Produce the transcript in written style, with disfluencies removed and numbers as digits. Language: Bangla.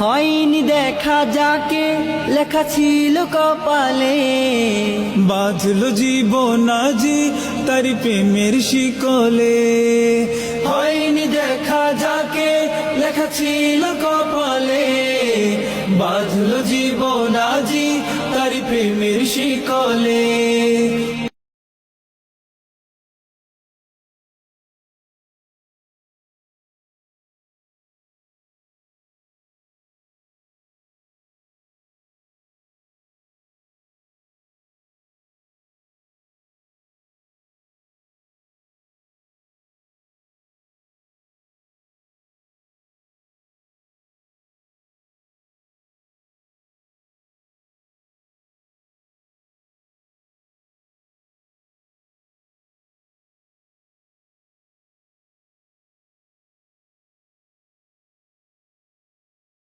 হয়নি দেখা যাকে লেখা ছিল কপালে, বাঁধলো জীবন আজি তার প্রেমের শিকলে। হয়নি দেখা যাকে লেখা ছিল কপালে, বাঁধলো জীবন আজি তার প্রেমের শিকলে।